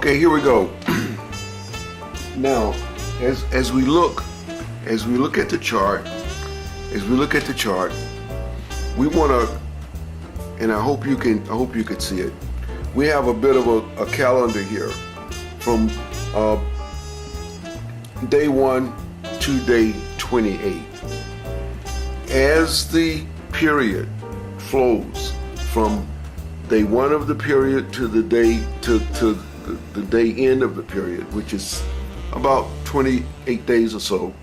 Okay, here we go. Now, as we look at the chart, we want to, and I hope you can see it. We have a bit of a calendar here from day 1 to day 28. As the period flows from day 1 of the period to the day the day end of the period, which is about 28 days or so,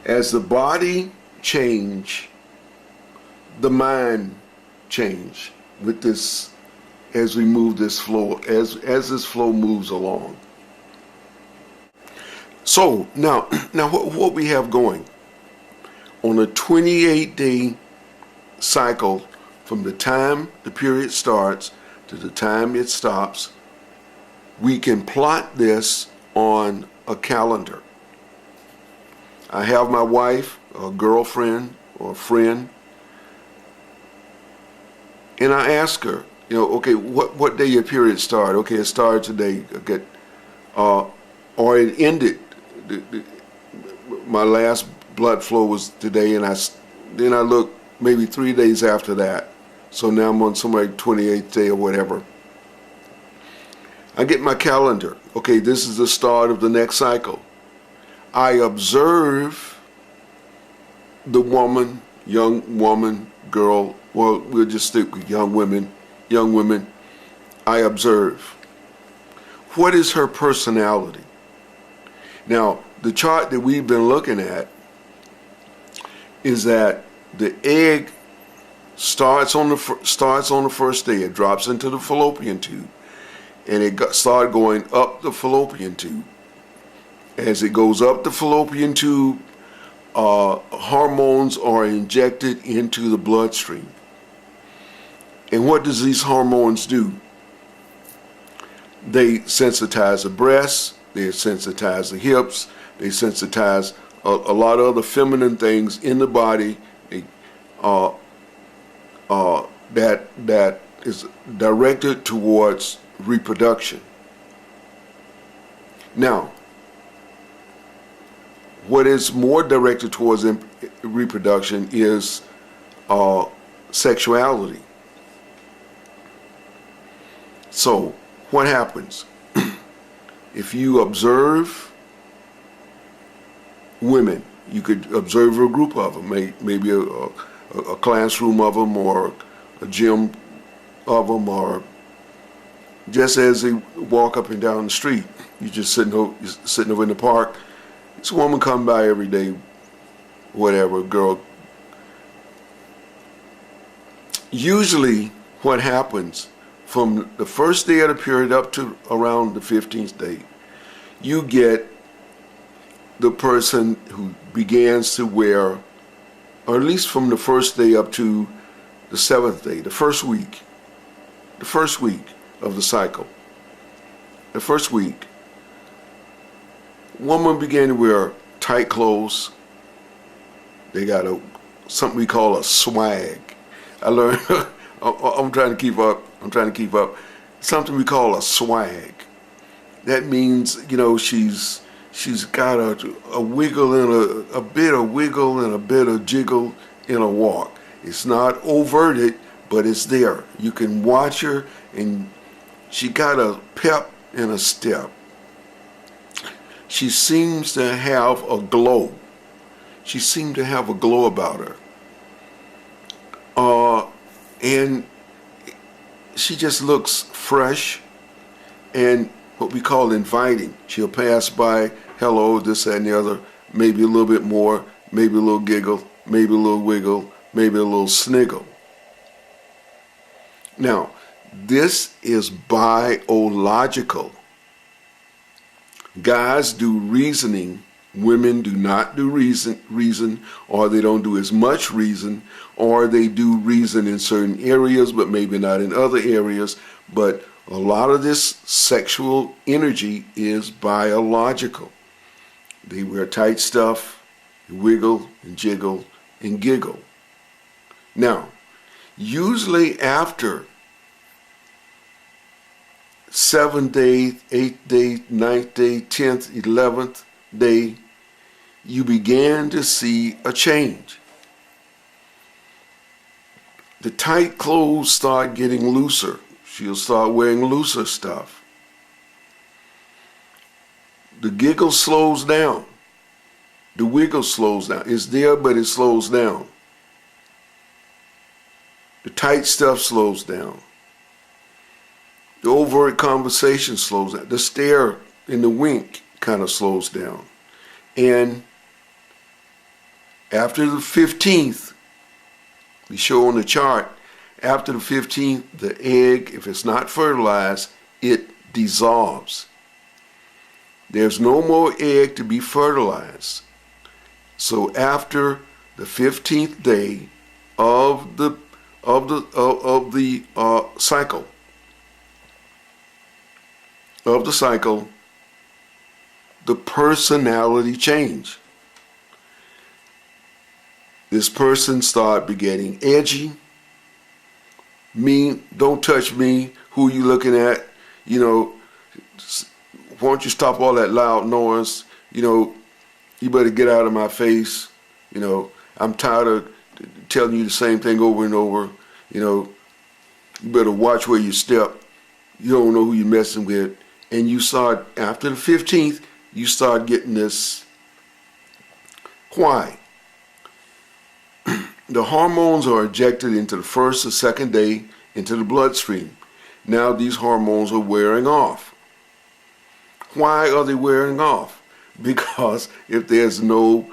as the body change, the mind change with this, as we move this flow, as this flow moves along. So now what we have going on a 28-day cycle from the time the period starts to the time it stops, we can plot this on a calendar. I have my wife, or girlfriend, or friend, and I ask her, okay, what day your period started? Okay, it started today. Okay, or it ended. My last blood flow was today, and then I look maybe 3 days after that. So now I'm on some like 28th day or whatever. I get my calendar. Okay, this is the start of the next cycle. I observe the woman, young woman, girl, well, we'll just stick with young women. I observe. What is her personality? Now, the chart that we've been looking at is that the egg starts on the first day. It drops into the fallopian tube, and it started going up the fallopian tube. As it goes up the fallopian tube, hormones are injected into the bloodstream. And what does these hormones do? They sensitize the breasts, they sensitize the hips, they sensitize a lot of other feminine things in the body. That is directed towards reproduction. Now, what is more directed towards reproduction is sexuality. So, what happens? If you observe women, you could observe a group of them, maybe a classroom of them, or a gym of them, or just as they walk up and down the street. You're just sitting over in the park. This woman come by every day, whatever, girl. Usually what happens from the first day of the period up to around the 15th day, you get the person who begins to wear, or at least from the first day up to the 7th day, the first week of the cycle, the first week, women began to wear tight clothes. They got something we call a swag. I learned, I'm trying to keep up. Something we call a swag. That means, she's got a wiggle and a bit of wiggle and a bit of jiggle in a walk. It's not overted, but it's there. You can watch her, and she got a pep and a step. She seems to have a glow. She seemed to have a glow about her. And she just looks fresh and what we call inviting. She'll pass by, hello, this, that, and the other, maybe a little bit more, maybe a little giggle, maybe a little wiggle, maybe a little sniggle. Now, this is biological. Guys do reasoning, women do not do reason, or they don't do as much reason, or they do reason in certain areas, but maybe not in other areas. But a lot of this sexual energy is biological. They wear tight stuff, wiggle and jiggle and giggle. Now, usually after 7th day, 8th day, 9th day, 10th, 11th day, you began to see a change. The tight clothes start getting looser. She'll start wearing looser stuff. The giggle slows down. The wiggle slows down. It's there, but it slows down. The tight stuff slows down. The overt conversation slows down. The stare and the wink kind of slows down. And after the 15th, we show on the chart, after the 15th, the egg, if it's not fertilized, it dissolves. There's no more egg to be fertilized. So after the 15th day of the cycle, the personality change. This person start getting edgy, mean, don't touch me, who you looking at, you know, why don't you stop all that loud noise, you know, you better get out of my face, you know, I'm tired of telling you the same thing over and over, you know, you better watch where you step, you don't know who you're messing with, and you start, after the 15th, you start getting this. Why? The hormones are ejected into the first or second day into the bloodstream. Now these hormones are wearing off. Why are they wearing off? Because if there's no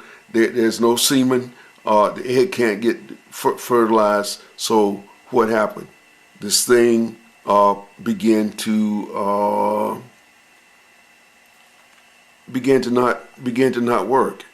semen, the egg can't get fertilized. So what happened? This thing began to not work.